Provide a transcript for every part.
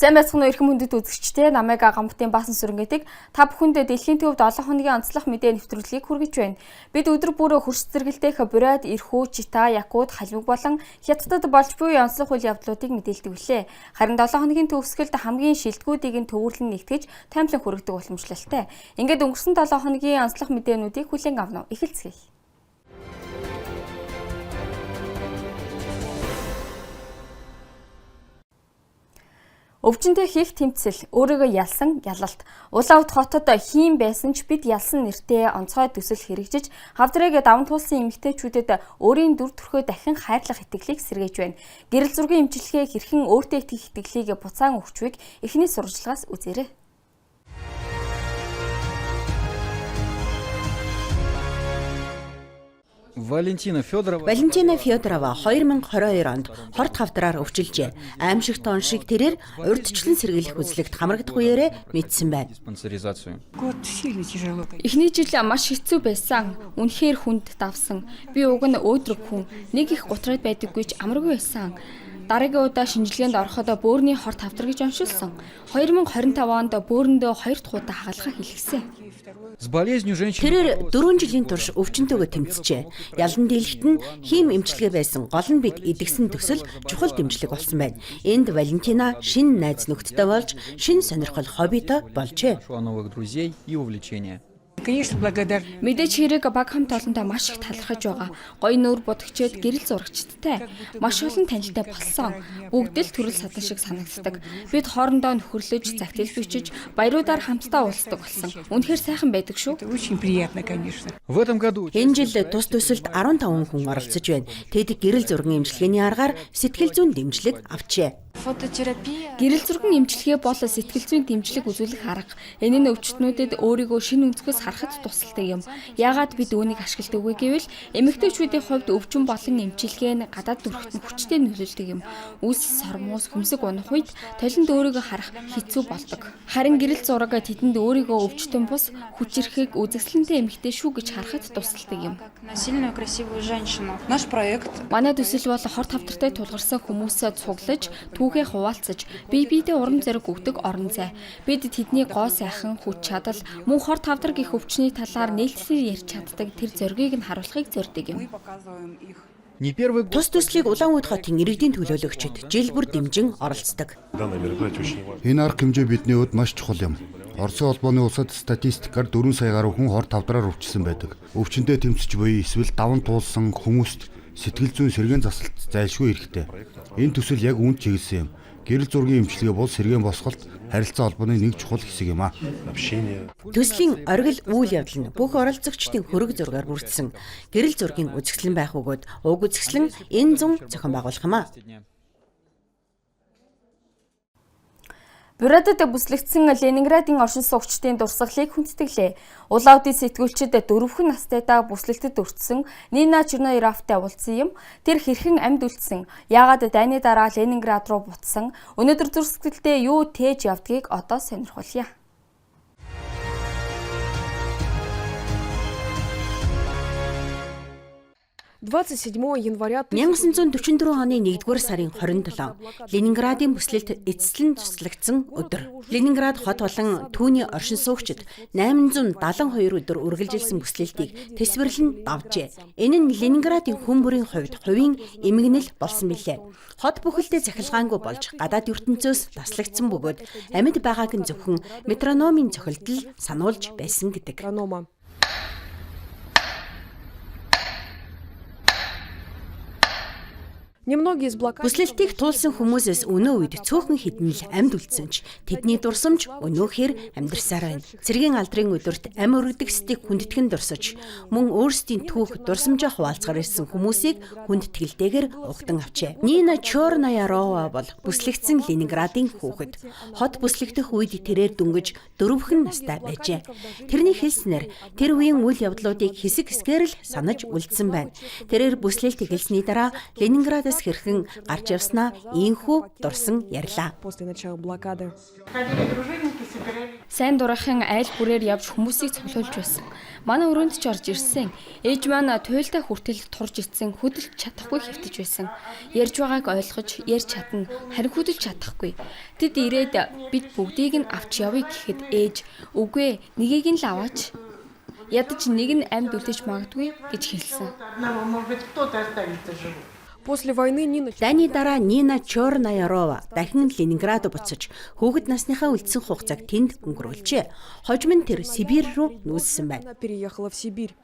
Сайн байцгаана уу эрхэм хүндэт үзэгчдээ намайг Гамбатын баасан сүрэнгээдэг та бүхэнд дэлхийн төвд 7 хоногийн онцлог мэдээ нэвтрүүлгийг хүргэж байна. Бид өдөр бүрөө хөрс зэрэгэлдэх Бурайд, Ирхүү, Чита, Якут, Халвиг болон Хятадд болж буй онцлог үйл явдлуудыг мэдээлдэг билээ. Харин 7 хоногийн төгсгөлд хамгийн шилдэгүүдийг нь төвөрлөн нэгтгэж таймлан хүргэдэг уламжлалтай. Ингээд өнгөрсөн 7 хоногийн онцлог мэдээнүүдийг хүлээн авна. Эхэлцгээе. Өвчнөд хийх тэмцэл, өөрийгөө ялсан ялалт. Улаан хотод хийм байсан ч бид ялсан нэртэй онцгой төсөл хэрэгжиж, хавдрыг даван туулсан эмэгтэйчүүдэд өөрийн дүр төрхөө дахин хайрлах итгэлийг сэргээж байна. Гэрэл зургийн эмчилгээ хэрхэн өөртөө итгэх итгэлийг буцаан өгчвийг эхний сурвалжлагаас үзээрэй. Валентина Федорова 2022 онд хорт хавдраар өвчилжээ. Аимшигт он шиг тэрээр урьдчилан сэргийлэх үзлэгт хамрагдах үеэрээ мэдсэн байна. Эхний жил маш хэцүү байсан. Үнэхээр хүнд давсан. Би уг нь өөдрөг хүн. Нэг их гутраад байдаггүй ч амаргүй байсан. Дараагийн удаа шинжилгээнд ороход бөөрийн хорт хавдар гэж оншилсан. 2025 онд бөөрөндөө 2 дахь удаа хагалгаа хэлгэсэн. Тэрээр 4 жилийн турш өвчнөдөө тэмцэжээ. Ялан дийлэгт нь хийм эмчилгээ байсан гол нь бид идэгсэн төсөл чухал дэмжлэг болсон байна. Энд Валентина шинэ найз нөхдөдтэй болж шинэ сонирхол хоббитой болжээ. Мэдээж хэрэг баг хамт олонтой маш их талархаж байгаа. Гоё нүүр бодогчод гэрэл зурагчдтай маш олон танилтай болсон. Бүгд л төрөл садан шиг санагддаг. Бид хоорондоо нөхөрлөж, загтал бичиж, баяруудаар хамтдаа уулздаг болсон. Үнэхээр сайхан байдаг шүү. Энэ жил тус төсөлд 15 хүн оролцож байна. Тэд гэрэл зургийн эмчилгээний аргаар сэтгэл зүйн дэмжлэг авчээ. Гэрэл зургийн эмчилгээ бол сэтгэл зүйн дэмжлэг үзүүлэх арга. Энэ нь өвчтнүүдэд өөрийгөө шинэ өнцгөөс харахад тусалдаг юм. Яагаад бид үүнийг ашигладаг вэ гэвэл эмэгтэйчүүдийн хувьд өвчин болон эмчилгээ нь гадаад дүрхт нь хүчтэй нөлөөлдөг юм. Үс, сормоос, хөмсөг унах үед толинд өөрийгөө харах хэцүү болдог. Харин гэрэл зураг тэдэнд өөрийгөө өвчтөн бус хүчрэхэг үзэсгэлэнтэй эмэгтэй шүү гэж харахад тусалдаг юм. Манай төсөл бол хорт хавдартай тулгарсан хүмүүсээ цуглаж түүхээ хуваалцаж бие биедээ урам зориг өгдөг орон зай. Бид тэдний гоо сайхан хүч чадал мөн хорт хавдар гих өвчний талаар нээлттэй ярьж чаддаг тэр зоригийг нь харуулахыг зорддог юм. Тус төслийг Улаан хотын иргэдийн төлөөлөгчид жил бүр дэмжин оролцдог. Энэ арга хэмжээ бидний хувьд маш чухал юм. Оросын холбооны улсад статистикаар 4 сая гаруй хүн хорт хавдраар өвчсөн байдаг. Өвчнөдөө тэмцэж буй эсвэл даван туулсан хүмүүст сэтгэл зүйн сэргээн засалт зайлшгүй хэрэгтэй. Энэ төсөл яг үүнд чиглэсэн юм. Гэрэл зургийн эмчилгээ бол сэргээн босголт харилцаа холбооны нэг чухал хэсэг юм а. Төслийн оргил үйл явдал нь бүх оролцогчдын хөрөг зургаар бүрдсэн. Гэрэл зургийн үзэсгэлэн байх бөгөөд уг үзэсгэлэн энэ зун зохион байгуулах юм а. Бурайдад бүслэгдсэн Ленинградын оршин суугчдын дурсгалыг хүндэтгэлээ. Улаан удын сэтгүүлчид 4 настайдаа бүслэгдэд өртсөн Нина Чернояровтай уулзсан юм. Тэр хэрхэн амьд үлдсэн? Яагаад дайны дараа Ленинград руу буцсан? Өнөөдөр зүрсгэлдээ юу тээж явдгийг одоо сонирхолъё. 1944 оны 1-р сарын 27 Ленинградын бүслэлт эцэслэн туслагдсан өдөр. Ленинград хот болон түүний оршин суугчид 872 өдөр үргэлжилсэн бүслэлтийг тэсвэрлэн давжээ. Энэ нь Ленинградын хүн бүрийн хувьд хувийн эмгэнэл болсон билээ. Хот бүхэлдээ захилгаангүй болж гадаад ертөнцөөс таслагдсан бөгөөд амьд байгааг нь зөвхөн метрономын цохилтол сануулж байсан гэдэг. Бүслэлтийг туулсан хүмүүсээс өнөө үед цөөхөн хідэн л амьд үлдсэн ч тэдний дурсамж өнөөхөр амьдарсаар байна. Цэргийн алдрын өдөрт ам өргөдөгсдийг хүндэтгэн дурсаж мөн өөрсдийн түүх дурсамжаа хуваалцгаар ирсэн хүмүүсийг хүндэтгэлтэйгээр угтан авчээ. Нина Черноярова бол бүслэгдсэн Ленинградын хүүхэд. Хот бүслэгдэх үед тэрээр дөнгөж 4 настай байжээ. Тэрний хэлснээр тэр үеийн үйл явдлуудыг хэсэг хэсгээр л санаж үлдсэн байна. Тэрээр бүслэлт эхэлсний дараа Ленинградаас хэрхэн гарч явснаа ийхүү дурсан ярьлаа. Сайн дурахын айл бүрээр явж хүмүүсийг цуглуулж байсан. Манай өрөөнд ч орж ирсэн. Ээж маань туйлдаа хүртэл турж ицсэн хөдөлж чадахгүй хэвтэж байсан. Ярьж байгааг ойлгож ярьж чадна, харин хөдөлж чадахгүй. Тэд ирээд бид бүгдийг нь авч явъя гэхэд ээж үгүй нэгийг нь л аваач. Ядаж нэг нь амьд үлдэж магадгүй гэж хэлсэн. После войны Нина Дайны дараа Нина Чернаярова дахин Ленинград буцаж хүүхэд насныхаа үлдсэн хугацааг тэнд өнгөрүүлжээ. Хожим нь тэр Сибирь рүү нүүссэн байна. переехала в Сибирь.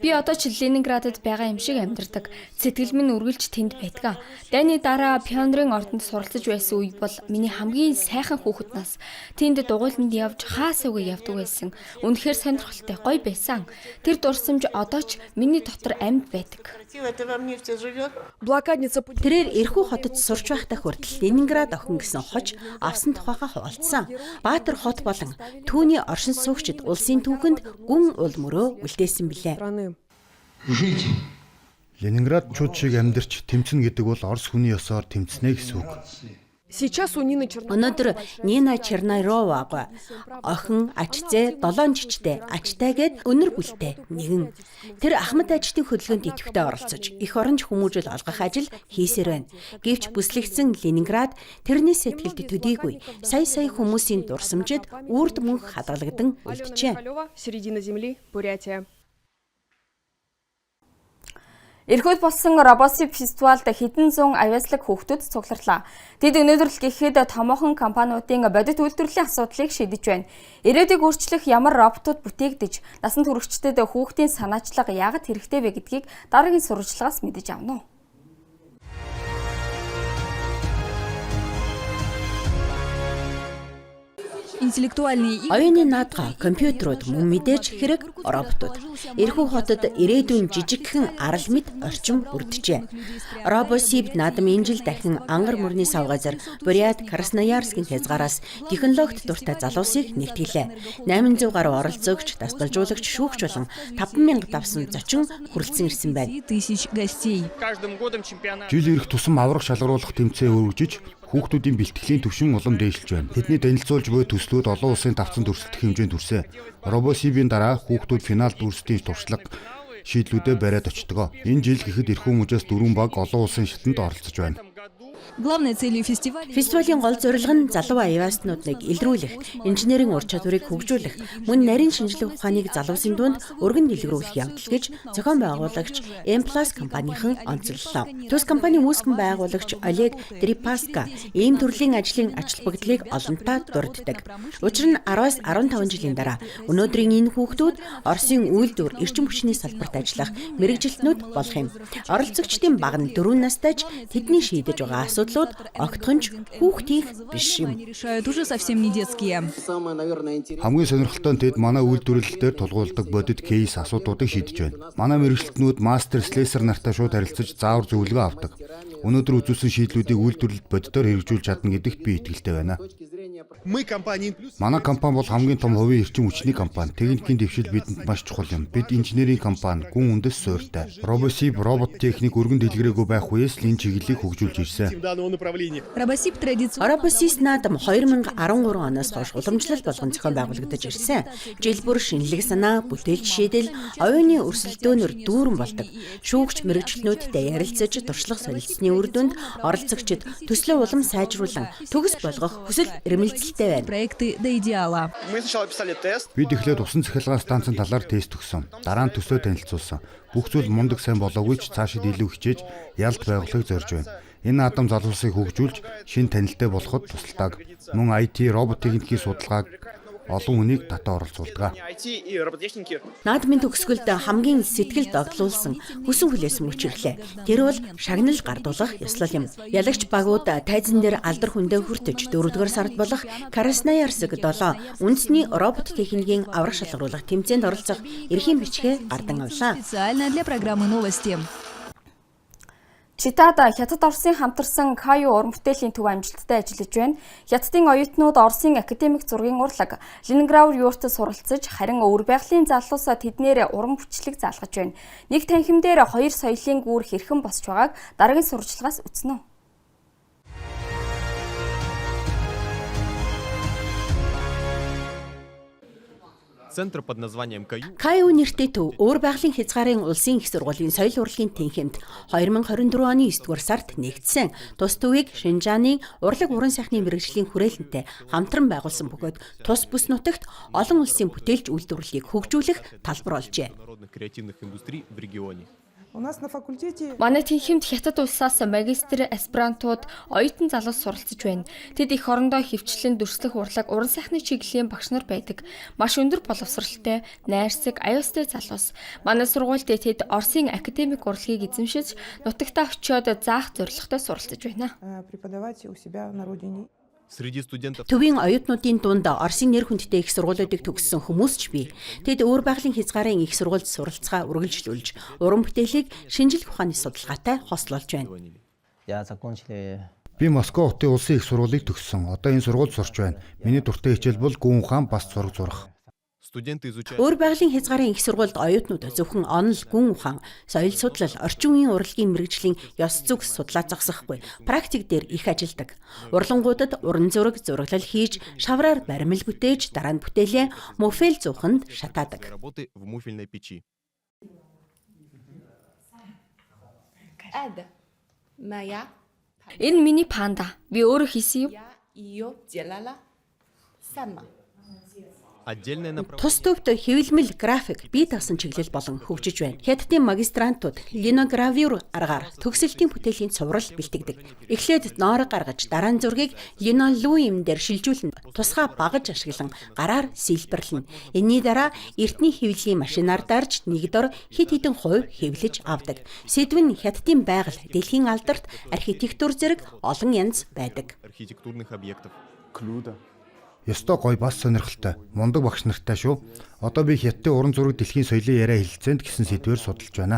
Би одоо ч Ленинградад байгаа юм шиг амьдардаг. Сэтгэл минь үргэлж тэнд байдаг. Дайны дараа пионерын ордонд суралцж байсан үе бол миний хамгийн сайхан хүүхэд нас. Тэнд дугуйланд явж хаасаагүй явдаг байсан. Үнэхээр сонирхолтой гоё байсан. Тэр дурсамж одоо ч миний дотор амьд байдаг. Блокадница Тэрээр эрхүү хотод сурч байхдаа хүртэл Ленинград охин гэсэн хож авсан тухайга хуваалцсан. Баатар хот болон түүний оршин суугчид улсын түүхэнд гүн ул мөрөө үлдээсэн билээ. страны. Ленинградчууд шиг амьдарч тэмцэнэ гэдэг бол Орос хүний ёсоор тэмцэнэ гэсэн үг. Сейчас у Нины Черновой Өнөөдөр Нина Чернароваг охин ачзээ 7 жижигтэй ачтай гээд өнөр бүлтэй нэгэн. Тэр Ахмад ажтын хөдөлгөөнд идэвхтэй оролцож их оронж хүмүүжил олгох ажил хийсээр байна. Гэвч бүслэгдсэн Ленинград тэрний сэтгэлд төдийгүй сая хүмүүсийн дурсамжид үрд мөнх хадгалагдан үлджээ. середина земли, Бурятия. Эрхүүд болсон Робосип фестивалд хэдэн зуун авиаслаг хүүхдүүд цугларлаа. Тэд өнөөдөр л гэхэд томоохон компаниудын бодит үйлдвэрлэлийн асуудлыг шийдэж байна. Ирээдүйг өөрчлөх ямар роботууд бүтээгдэж, насанд хүрэгчдэд хүүхдийн санаачлага яагаад хэрэгтэй вэ гэдгийг дараагийн сурвалжлагаас мэдэж авна уу? Оюуны наадга, компьютерууд мөн мэдээж хэрэг роботууд. Эрхүү хотод ирээдүйн жижигхэн арал мэд орчин бүрджээ. Робосип наадам энэ жил дахин ангар мөрний савгазар Бурят Красноярскийн хязгаараас технологид дуртай залуусыг нэгтгэлээ. 800 гаруй оролцогч, дасгалжуулагч, шүүгч болон 5000 давсан зочин хүрэлцэн ирсэн байна. Жил ирэх тусам аврах шалгаруулах тэмцээн өргөжиж хүүхдүүдийн бэлтгэлийн түвшин улам дээшилж байна. Тэдний танилцуулж буй төслүүд олон улсын давцан дүрслэх хэмжээнд хүрсэн. Робосибийн дараа хүүхдүүд финалд дүрсдийн туршлага шийдлүүдэд бариад очдог. Энэ жил гэхэд эрхүү мужаас 4 баг олон улсын шатанд оролцож байна. Фестивалийн гол зорилго нь залуу авиаснуудыг илрүүлэх, инженерийн ур чадварыг хөгжүүлэх, мөн нарийн шинжилгээ ухааныг залуусын дунд өргөн дэлгэрүүлэх явдал гэж зохион байгуулагч M+ компанийн онцлолоо. Төс компани үүсгэн байгуулагч Олег Дрипаска ийм төрлийн ажлын ач холбогдлыг олонтаа дурддаг. Учир нь 10-аас 15 жилийн дараа өнөөдрийн энэ хүүхдүүд Оросын үйлдвэр эрчим хүчний салбарт ажиллах мэрэгжилтнүүд болох юм. Оролцогчдын баг нь 4 настай ч тэдний шийдэж байгаа асуудлууд огтхонч хүүхдийн биш юм. Хамгийн сонирхолтой нь тэд манай үйлдвэрлэл дээр тулгуурладаг бодит кейс асуудлуудыг шийдэж байна. Манай мэрэгчлэтнүүд мастер слесар нартай шууд харилцаж заавар зөвлөгөө авдаг. Өнөөдөр үзүүлсэн шийдлүүдийг үйлдвэрлэлд бодитоор хэрэгжүүлж чадна гэдэгт би итгэлтэй байна. Манай компани бол хамгийн том хувийн эрчим хүчний компани. Техникийн дэвшил бидэнд маш чухал юм. Бид инженерийн компани, гүн үндэс суурьтай. Робосип робот техник өргөн дэлгэрээгүй байх үеэс л энэ чиглэлийг хөгжүүлж ирсэн. Робосип наадам 2013 оноос хойш уламжлал болгон зохион байгуулагдаж ирсэн. Жил бүр шинэлэг санаа, бүтээл шийдэл, оюуны өрсөлдөөнөр дүүрэн болдог. Шүүгч мэрэгчлэнүүдтэй ярилцаж туршлага солилцсны үр дүнд оролцогчид төслөө улам сайжруулан төгс болгох хүсэл эрмэлзэлтэй байна. Бид эхлээд усан цахилгаан станцын талаар тест өгсөн. Дараа нь төслөө танилцуулсан. Бүх зүйл мундаг сайн болоогүй ч цаашид илүү хичээж ялт байгуулахыг зорж байна. Энэ наадам залуусыг хөгжүүлж шин танилтай болоход тусалдаг. Мөн IT, робот техникийн судалгааг олон хүнийг татаа оролцуулдаг. Наадмын төгсгөлд хамгийн сэтгэл догтлуулсан хүсэн хүлээсэн мөчрлээ. Тэр бол шагнал гардуулах ёслол юм. Ялагч багууд тайзан дээр алдар хүндээ хүртэж 4-р сард болох Красноярск 7 үндэсний робот техникийн аврах шалгаруулах тэмцээнд оролцох эрхийн бичгээ гардан авлаа. Читад Хятад Оросын хамтарсан Каю уран бүтээлийн төв амжилттай ажиллаж байна. Хятадын оюутнууд Оросын академик зургийн урлаг Ленинград юурт суралцж, харин өвөр байгалийн залуус тэднэр уран бүчлэг заалгаж байна. Нэг танхим дээр хоёр соёлын гүүр хэрхэн босч байгааг дараагийн сурвалжлагаас үзнэ. Центр под названием КАЮ КАЮ нэртэй төв өөр байгалийн хязгаарын улсын их сургуулийн соёл урлагийн тэнхимд 2024 оны 9-р сард нэгдсэн. Тус төвийг Шинжааны урлаг уран сайхны мэргэжлийн хүрээлэнтэй хамтран байгуулсан бөгөөд тус бүс нутагт олон улсын бүтээлч үйлдвэрлэлийг хөгжүүлэх талбар олжээ. народных креативных индустрий в регионе. У нас на факультете Манай тэнхимд хятад улсаас магистр аспирантууд оюутан залуус суралцж байна. Тэд их орондоо хөвчлэн дүрслэх урлаг уран сайхны чиглэлийн багш нар байдаг. Маш өндөр боловсралтай, найрсаг, аюустай залуус. Манай сургуульд тэд Оросын академик урлагийг эзэмшиж, нутагтаа очиод заах зорилготой суралцж байна. преподавать у себя на родине. Среди студентов Төвийн оюутнуудын дунд Оросын нэр хүндтэй их сургуулиудыг төгссөн хүмүүс ч бий. Тэд өөр байгалийн хязгаарын их сургуульд суралцгаа үргэлжлүүлж, уран бүтээлийг шинжлэх ухааны судалгаатай хослолж байна. Я закончили Би Москва хотын улсын их сургуулийг төгссөн. Одоо энэ сургуульд сурч байна. Миний дуртай хичээл бол гүн ухаан бас зураг зурах. студенты изучают Өөр байгалийн хязгаарын их сургуульд оюутнууд зөвхөн онол, гүн ухаан, соёл судлал, орчин үеийн урлагийн мэргэжлийн ёс зүгс судлаа зогсохгүй, практик дээр их ажилдаг. Урлангуудад уран зураг, зураглал хийж, шавраар баримл бүтээж, дараа нь бүтээлээ муфел зууханд шатаадаг. работы в муфельной печи. Это моя, Энэ миний панда. Би өөрөө хийсэн юм. я ее делала сама. Отдельное направление Тус төвд хэвлэмэл, график, бие даасан чиглэл болон хөгжиж байна. Хятадын магистрантууд линогравюр аргаар төгсөлтийн бүтээлийн цуврал бэлтгэдэг. Эхлээд ноорог гаргаж, дараа нь зургийг линолеум дээр шилжүүлэн, тусгай багаж ашиглан гараар сэлбэрлэнэ. Энийний дараа эртний хэвлэлийн машинаар дарж нэг дор хэд хэдэн хувь хэвлэж авдаг. Сэдв нь Хятадын байгаль, дэлхийн алдарт архитектур зэрэг олон янз байдаг. архитектурных объектов. Ёстой гой бас сонирхолтой. Мундаг багш нартай шүү. Одоо би Хятадын уран зураг дэлхийн соёлын яриа хэлэлцээнд гэсэн сэдвээр судалж байна.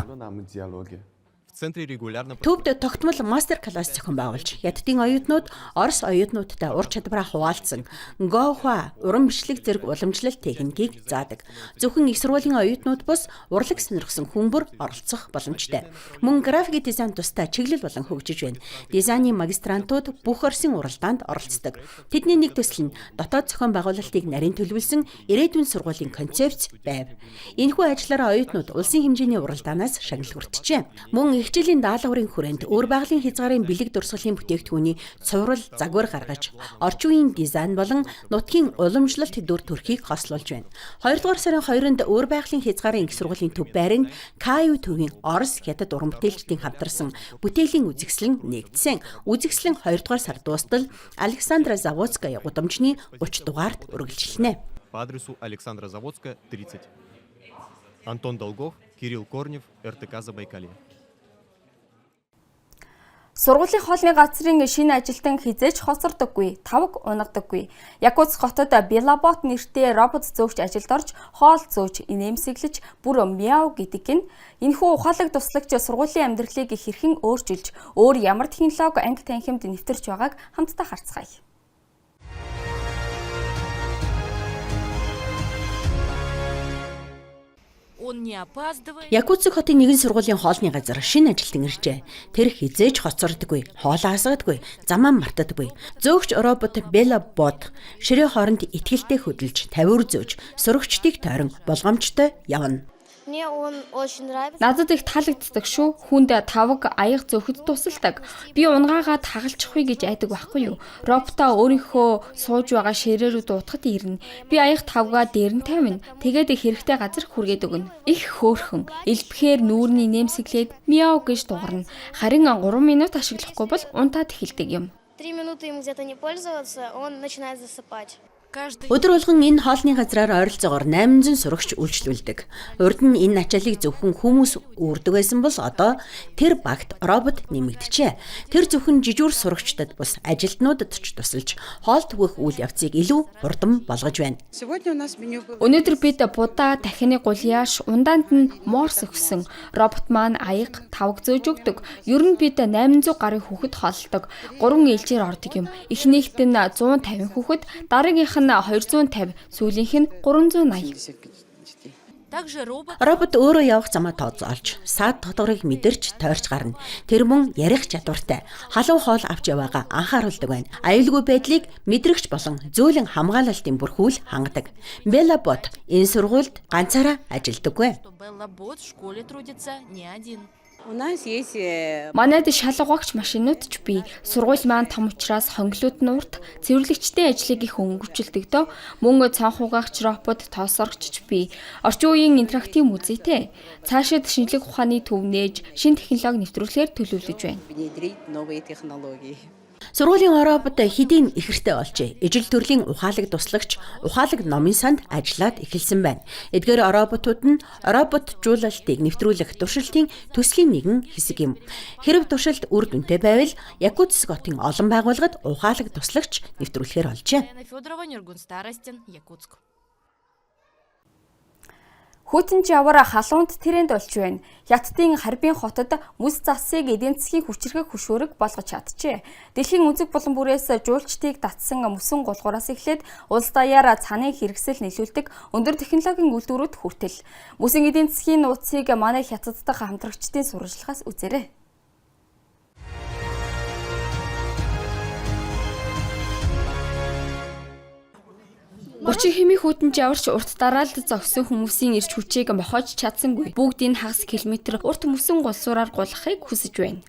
В центре регулярно Төвд тогтмол мастер класс зохион байгуулж, Хятадын оюутнууд Орос оюутнуудтай ур чадвараа хуваалцсан Гохва уран бичлэг зэрэг уламжлалт техникийг заадаг. Зөвхөн их сургуулийн оюутнууд бус урлаг сонирхсан хүн бүр оролцох боломжтой. Мөн график дизайн тустай чиглэл болон хөгжиж байна. Дизайны магистрантууд бүх Оросын уралдаанд оролцдог. Тэдний нэг төсөл нь дотоод зохион байгуулалтыг нарийн төлөвлөсөн ирээдүйн сургуулийн концепц байв. Энэхүү ажлаараа оюутнууд улсын хэмжээний уралдаанаас шагнал хүртжээ. Мөн хичээлийн даалгаврын хүрээнд өөр байгалийн хязгаарын бэлэг дурсгалын бүтээгдэхүүний цуврал загвар гаргаж, орчин үеийн дизайн болон нутгийн уламжлалт дүр төрхийг хослуулж байна. 2 дугаар сарын 2-нд өөр байгалийн хязгаарын их сургуулийн төв байранд КАЮ төвийн Орос Хятад уран бүтээлчдийн хамтарсан бүтээлийн үзэсгэлэн нэгдсэн. Үзэсгэлэн 2 дугаар сар дуустал Александра Заводская гудамжны 30 дугаарт үргэлжилнэ. по адресу Александра Заводская, 30. Антон Долгов, Кирилл Корнев, РТК Забайкалье. Сургуулийн хоолны газрын шинэ ажилтан хизээж хоцордоггүй, тавг унагдаггүй. Якутск хотод Белабот нэртэй робот зөөгч ажилд орж, хоол зөөж, инээмсэглэж, бүр мяу гэдэг нь энэхүү ухаалаг туслагч сургуулийн амьдралыг хэрхэн өөрчилж, өөр ямар технологи анги танхимд нэвтэрч байгааг хамтдаа харцгаая. Он не опаздывает. Якутск хотын нэгэн сургуулийн хоолны газар шинэ ажилтан иржээ. Тэр хизээж хоцордоггүй, хоолоо хасагдаггүй, замаа мартадаггүй. Зөөгч робот Белабот ширээ хооронд итгэлтэй хөдөлж, тавиур зөөж, сурагчдыг тойрон болгоомжтой явна. Мне он очень нравится. Надад их таалагддаг шүү. Хүнд тавг аяг зөөхөд тусалдаг. Би унгаагаад хагалчихгүй гэж айдаг байхгүй юу? Роботоо өөрийнхөө сууж байгаа ширээ рүү дуутахад ирнэ. Би аяг тавгаа дээр нь тавина. Тэгээд хэрэгтэй газар хүргээд өгнө. Их хөөрхөн. Элбэхээр нүүрний нэмсэглээд мяу гэж дуурна. Харин 3 минут ашиглахгүй бол унтаад эхэлдэг юм. 3 минуты им где-то не пользоваться, он начинает засыпать. Каждый Өдөр болгон энэ хоолны газраар ойролцоогоор 800 сурагч үйлчлүүлдэг. Урд нь энэ ачааллыг зөвхөн хүмүүс үүрдэг байсан бол одоо тэр багт робот нэмэгдэжээ. Тэр зөвхөн жижүүр сурагчдад бус ажилтнуудад ч тусалж хоол түгэх үйл явцыг илүү хурдан болгож байна. Өнөөдөр бид будаа, дахины гульяаш, ундаанд нь морс өгсөн. Робот маань аяг, тавг зөөж өгдөг. Ер нь бид 800 гаруй хүүхэд хооллдог. 3 ээлжээр ордог юм. Эхнийхт нь 150 хүүхэд, дараагийнх нь 250, сүүлийнх нь 380. Также робот Робот өөрөө явах замаа тооцоолж, саад тодорхойг мэдэрч тойрч гарна. Тэр мөн ярих чадвартай. Халуун хоол авч яваагаа анхааруулдаг байна. Аюулгүй байдлыг мэдрэгч болон зөөлөн хамгаалалтын бүрхүүл хангадаг. Беллабот энэ сургуульд ганцаараа ажилладаггүй. что Белла Бот в школе трудится не один. Манайд шалгуугч машинууд ч бий. Сургууль маань том учраас хонглууд нь урт, цэвэрлэгчдийн ажлыг их өнгөрчилдөгдөө. Мөн цанхуугаач робот тоосорогч ч бий. Орчин үеийн интерактив музейтэй. Цаашид шинжлэх ухааны төв нээж, шин технологи нэвтрүүлэхээр төлөвлөж байна. Сургуулийн робот хэдийн ихэртэй болжээ. Ижил төрлийн ухаалаг туслагч, ухаалаг номын санд ажиллаад эхэлсэн байна. Эдгээр роботууд нь роботжуулалтыг нэвтрүүлэх туршилтын төслийн нэгэн хэсэг юм. Хэрэв туршилт үр дүнтэй байвал Якутск хотын олон байгууллагад ухаалаг туслагч нэвтрүүлэхээр олжээ. Елена Федорова, Нюргун Старостин, Якутск. Хүйтэн жавар халуунд тренд болж байна. Хятадын Харбин хотод мөс засыг эдийн засгийн хүчирхэг хөшөөрөг болгож чаджээ. Дэлхийн үндэс булан бүрээс жуулчдыг татсан мөсөн гулгуураас эхлээд улс даяар цанын хэрэгсэл нийлүүлдэг өндөр технологийн үйлдвэрүүд хүртэл. Мөсөн эдийн засгийн нууцыг манай Хятад дахь хамтрагчдын сурвалжлагаас үзээрэй. Гучиг хэмээ хүйтэн жаварч урт дараалд зогсон хүмүүсийн ирж хүчийг мохож чадсангүй. Бүгдийг хагас километр урт мөсөн гулсуураар гулахыг хүсэж байна.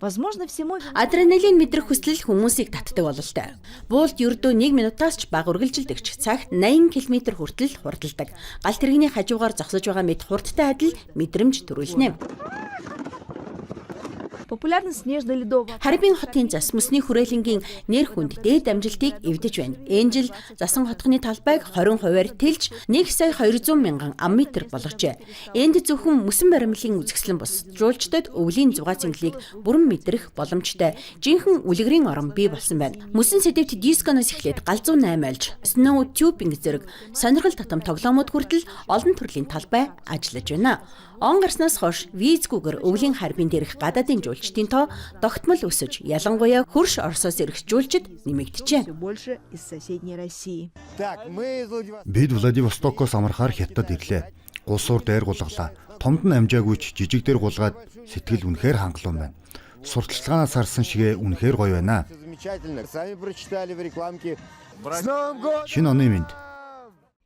Адреналин мэдрэх хүсэл хүмүүсийг татдаг бололтой. Буулт ердөө 1 минутаас ч бага үргэлжилдэгч цагт 80 км хүртэл хурдладаг. Галт тэрэгний хажуугаар зогсож байгаа мэд хурдтай адил мэдрэмж төрүүлнэ. Харбин хотын зас мөсний хүрээлэнгийн нэр хүнд дээд амжилтыг эвдэж байна. Энэ жил засан хотхны талбайг 20%-аар тэлж 1,200,000 амметр болгожээ. Энд зөвхөн мөсөн баримлын үзэсгэлэн бус жуулчдад өвлийн зугаа цэнгэлийг бүрэн мэдрэх боломжтой жинхэнэ үлгэрийн орон бий болсон байна. Мөсөн сэдэвт дисконоос эхлээд галзуу 8 альж, сноу тюбинг зэрэг сонирхол татам тоглоомууд хүртэл олон төрлийн талбай ажиллаж байна. Он гарснаас хойш визгүйгээр өвлийн Харбин дээрх гадаадын жуулчдын тоо тогтмол өсөж, ялангуяа хөрш Оросоос ирэх жуулчид нэмэгдэжээ. Бид Владивостокоос амархаар Хятад ирлээ. Гулсуур дээр гулгалаа. Томд нь амжаагүй ч жижиг дээр гулгаад сэтгэл үнэхээр хангалуун байна. Сурталчилгаанаас харсан шигээ үнэхээр гоё байна. Шинэ оны минь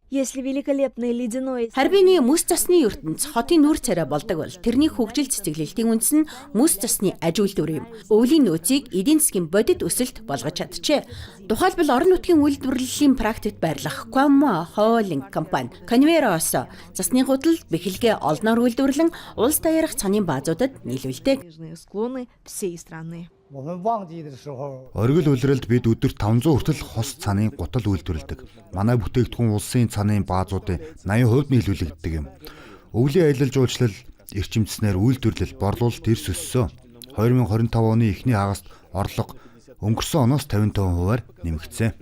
Харбины мөс засны ертөнц хотын нүүр царай болдог бол тэрний хөгжил цэцэглэлтийн үндэс нь мөс засны аж үйлдвэр юм. Өвлийн нөөцийг эдийн засгийн бодит өсөлт болгож чаджээ. Тухайлбал орон нутгийн үйлдвэрлэлийн практикт байрлах Quamo Holding компани Converos засны гудал бэхэлгээ олноор үйлдвэрлэн улс даяарх цанын баазуудад нийлүүлдэг. Оргил улиралд бид өдөрт 500 хүртэл хос цанын гутал үйлдвэрлэдэг. Манай бүтээгдэхүүн улсын цанын баазуудын 80% нийлүүлэгддэг юм. Өвлийн аялал жуулчлал эрчимцснээр үйлдвэрлэл борлуулалт эрс өссөн. 2025 оны эхний хагаст орлого өнгөрсөн оноос 55%-аар нэмэгдсэн.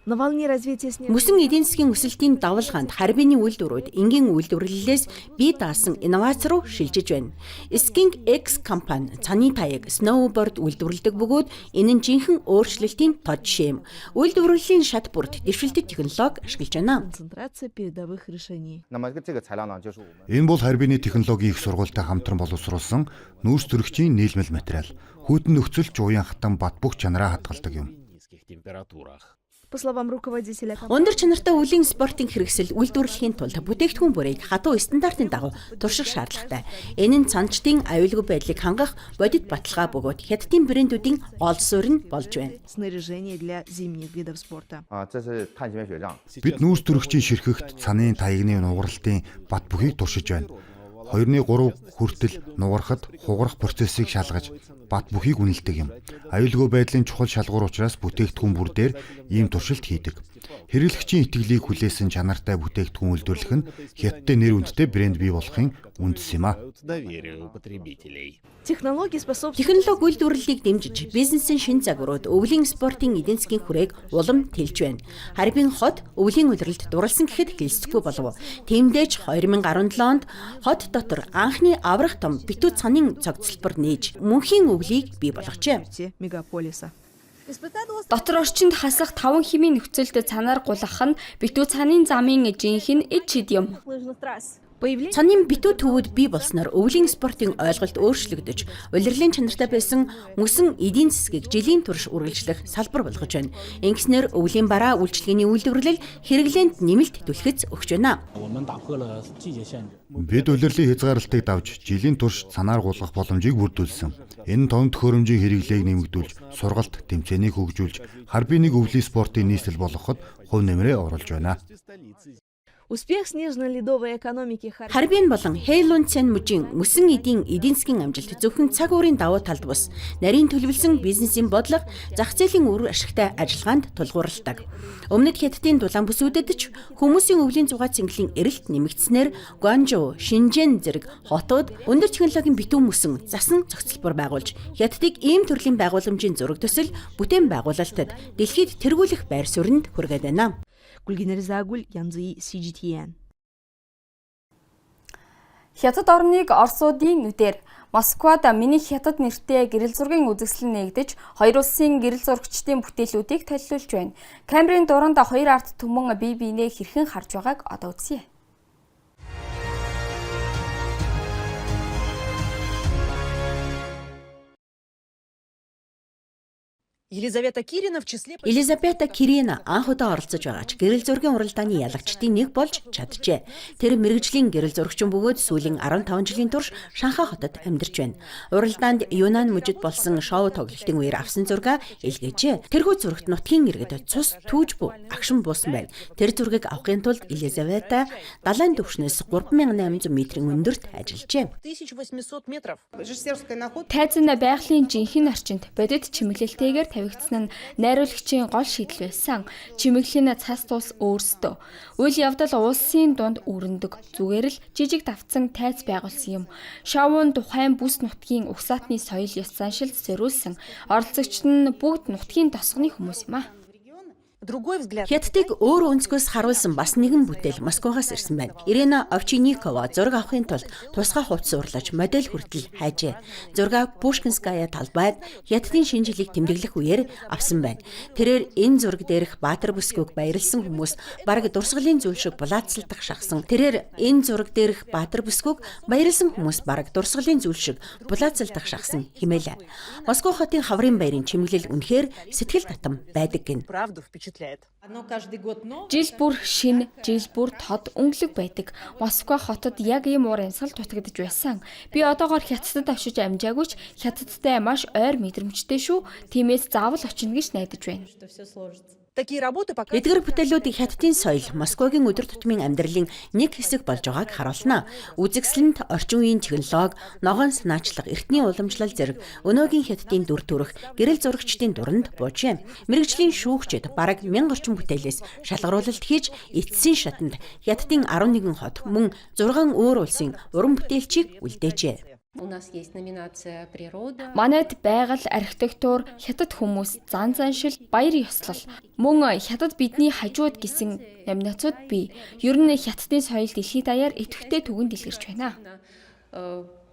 Мөсөн эдийн засгийн өсөлтийн давалгаанд Харбины үйлдвэрүүд энгийн үйлдвэрлэлээс бие даасан инновац руу шилжиж байна. Sking X компани цаны таяг сноуборд үйлдвэрлэдэг бөгөөд энэ нь жинхэнэ өөрчлөлтийн тод жишээ юм. Үйлдвэрлэлийн шат бүрд дэвшилтэт технологи ашиглаж байна. Энэ бол Харбины технологийн их сургуультай хамтран боловсруулсан нүүрс төрөгчийн нийлмэл материал. Хүйтэн нөхцөлч уян хатан бат бөх чанараа хадгалдаг юм. Өндөр чанартай өвлийн спортын хэрэгсэл үйлдвэрлэхийн тулд бүтээгдэхүүн бүрийг хатуу стандартын дагуу турших шаардлагатай. Энэ нь цанчдын аюулгүй байдлыг хангах бодит баталгаа бөгөөд хятадын брэндүүдийн гол суурь нь болж байна. Бид нүүрс төрөгчийн ширхэгт цанын таягны нугаралтын бат бүхийг туршиж байна. 2-3 хүртэл нугарахад хугарах процессыг шалгаж бат бүхийг үнэлдэг юм. Аюулгүй байдлын чухал шалгуур учраас бүтээгдэхүүн бүр дээр ийм туршилт хийдэг. Хэрэглэгчийн итгэлийг хүлээсэн чанартай бүтээгдэхүүн үйлдвэрлэх нь Хятадын нэр хүндтэй брэнд бий болохын үндэс юм а. Технологи үйлдвэрлэлийг дэмжиж бизнесийн шин загварууд өвлийн спортын эдийн засгийн хүрээг улам тэлж байна. Харбин хот өвлийн улиралд дурлсан гэхэд хэлцэхгүй болов. Тиймдээч 2017 онд хот дотор анхны аврах том битүү цанын цогцлбор нээж мөнхийн өвлийг бий болгожээ. Дотор орчинд хасах 5 хэмийн нөхцөлд цанаар гулгах нь битүү цааны замын жинхэнэ эд шид юм. Цанын битүү төвүүд бий болсноор өвлийн спортын ойлголт өөрчлөгдөж, улирлын чанартай байсан мөсөн эдийн засгийг жилийн турш үргэлжлэх салбар болгож байна. Ингэснээр өвлийн бараа үйлчлэгээний үйлдвэрлэл хэрэглээнд нэмэлт түлхэц өгч байна. Бид улирлын хязгаарлалтыг давж жилийн турш цанаар гулгах боломжийг бүрдүүлсэн. Энэ том төхөөрөмжийн хэрэглээг нэмэгдүүлж, сургалт, тэмцээнийг хөгжүүлж, харбын нэг өвлийн спортын нийслэл болгоход хувь нэмрээ оруулж байна. Харбин болон Хэйлунцэн мужийн мөсөн эдийн засгийн амжилт зөвхөн цаг уурын давуу талд бус нарийн төлөвлөсөн бизнесийн бодлого, зах зээлийн үр ашигтай ажиллагаанд тулгуурладаг. Өмнөд Хятадын дулаан бүсүүдэд ч хүмүүсийн өвлийн зугаа цэнгэлийн эрэлт нэмэгдснээр Гуанчжоу, Шинжэн зэрэг хотууд өндөр технологийн битүү мөсөн засан зохицолбор байгуулж Хятадыг ийм төрлийн байгууламжийн зураг төсөл бүтээн байгуулалтад дэлхийд тэргүүлэх байр сууринд хүргээд байна. Хятад орныг Оросуудын нүдээр Москвад миний хятад нэртэй гэрэл зургийн үзэсгэлэн нэгдэж хоёр улсын гэрэл зурагчдын бүтээлүүдийг танилцуулж байна. Камерын дуранд хоёр ард түмэн бие биенээ хэрхэн харж байгааг одоо үзье. Елизавета Кирина анх удаа оролцож байгаа ч гэрэл зургийн уралдааны ялагчдын нэг болж чаджээ. Тэр мэрэгжлийн гэрэл зурагчин бөгөөд сүүлийн 15 жилийн турш Шанхай хотод амьдарч байна. Уралдаанд Юнан мужид болсон шоу тоглолтын үеэр авсан зургаа илгээжээ. Тэрхүү зурагт нутгийн иргэд цус түүж буй агшин буусан байна. Тэр зургийг авахын тулд Елизавета далайн түвшнээс 3800 метрийн өндөрт ажиллажээ. Тайзан байгалийн жинхэнэ орчинд бодит чимэглэлтэйгээр тавигдсан нь найруулагчийн гол шийдэл байсан. Чимэглэлийн цас тус өөрсдөө үйл явдал улсын дунд өрнөдөг. Зүгээр л жижиг давтсан тайз байгуулсан юм. Шоунд тухайн бүс нутгийн угсаатны соёл ёс заншилд зориулсан. Оролцогчид нь бүгд нутгийн тосгоны хүмүүс юм а. Хятадыг өөр өнцгөөс харуулсан бас нэгэн бүтээл Москвагаас ирсэн байна. Ирина Овчинникова зураг авахын тулд тусгай хувцас урлаж модель хүртэл хайжээ. Зургаа Пушкинская талбайд Хятадын шинэ жилийг тэмдэглэх үеэр авсан байна. Тэрээр энэ зураг дээрх Баатар бүсгүйг баярлсан хүмүүс бараг дурсгалын зүйл шиг булаацалдах шахсан. Химээлээ. Москва хотын хаврын баярын чимэглэл үнэхээр сэтгэл татам байдаг гин. Жил бүр шин, жил бүр тод өнгөлөг байдаг. Москва хотод яг ийм уур амьсгал дутагдж байсан. Би одоогоор Хятадд очиж амжаагүй ч Хятадтай маш ойр мэдрэмжтэй шүү. Тиймээс заавал очино гэж найдаж байна. Эдгээр бүтээлүүд Хятадын соёл, Москвагийн өдөр тутмын амьдралын нэг хэсэг болж байгааг харуулна. Үзэсгэлэнт орчин үеийн технологи, ногоон санаачлаг, эртний уламжлал зэрэг өнөөгийн Хятадын дүр төрх гэрэл зурагчдын дуранд буужээ. Мэргэжлийн шүүгчид бараг 1000 орчим бүтээлээс шалгаруулалт хийж эцсийн шатанд Хятадын 11 хот мөн 6 өөр улсын уран бүтээлчийг үлдээжээ. Манайд байгаль, архитектур, хятад хүмүүс, зан заншил, баяр ёслол, мөн хятад бидний хажууд гэсэн номинацууд бий. Ер нь хятадын соёл дэлхийд даяар идэвхтэй түгэнд дэлгэрч байна.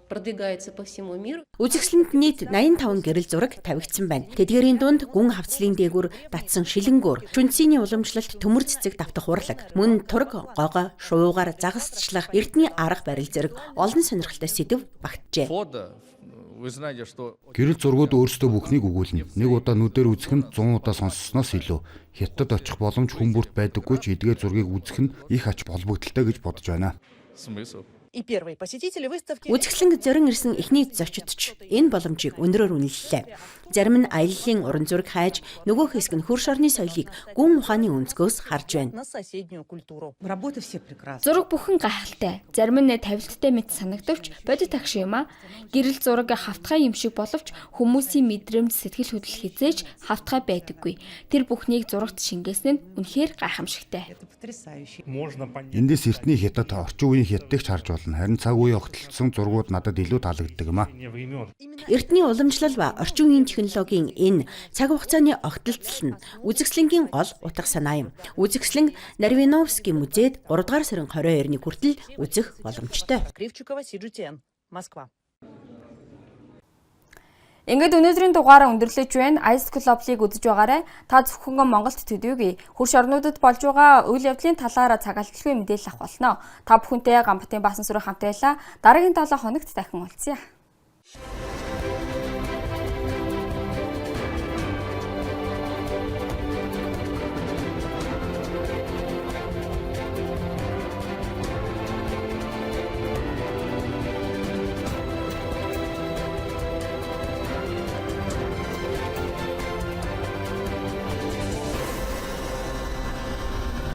Үзэсгэлэнт нийт 85 гэрэл зураг тавигдсан байна. Тэдгээрийн дунд гүн хавцлын дээгүр татсан шилэнгүүр, шүнцсийний уламжлалт төмөр цэцэг давтах урлаг, мөн тург, гого, шуугаар загасчлах, эрдний арга барил зэрэг олон сонирхолтой сэдв багтжээ. Гэрэл зургууд өөрсдөө бүхнийг өгүүлнэ. Нэг удаа нүдээр үзэх нь 100 удаа сонссноос илүү. Хятад очих боломж хүн бүрт байдаггүй ч эдгээр зургийг үзэх нь их ач холбогдолтой гэж бодож байна. Үзэсгэлэнг зорин ирсэн эхний зочид ч энэ боломжийг өндрөөр үнэллээ. Зарим нь аяллаа уран зураг хайж, нөгөө хэсэг нь хөрш орны соёлыг гүн ухааны өнцгөөс харж байна. Зураг бүхэн гайхалтай. Зарим нь тавилттай мэт санагдавч бодит агш юм а. Гэрэл зураг хавтгай юм шиг боловч хүмүүсийн мэдрэмж, сэтгэл хөдлөл хизээж хавтгай байдаггүй. Тэр бүхнийг зурагт шингээсэн нь үнэхээр гайхамшигтай. Эндээс эртний Хятад орчин үеийн Хятадыг ч харж болно. Харин цаг үеийн огтлцсон зургууд надад илүү таалагддаг юм а. Эртний уламжлал ба орчин үеийн технологийн энэ цаг хугацааны огтлцол нь үзэсгэлэнгийн гол утга санаа юм. Үзэсгэлэн Нарвиновский музейд 3 дугаар сарын 22-ны хүртэл үзэх боломжтой. Ингээд өнөөдрийн дугаараа өндөрлөж байна. Ice Club-ыг үзэж байгаарай. Та зөвхөн Монголд төдийгүй хөрш орнуудад болж байгаа үйл явдлын талаар цагаалталгүй мэдээлэл авах болно. Та бүхэнтэй Гамбатын Баасан сүрэн хамт байлаа. Дараагийн 7 хоногт дахин уулзъя.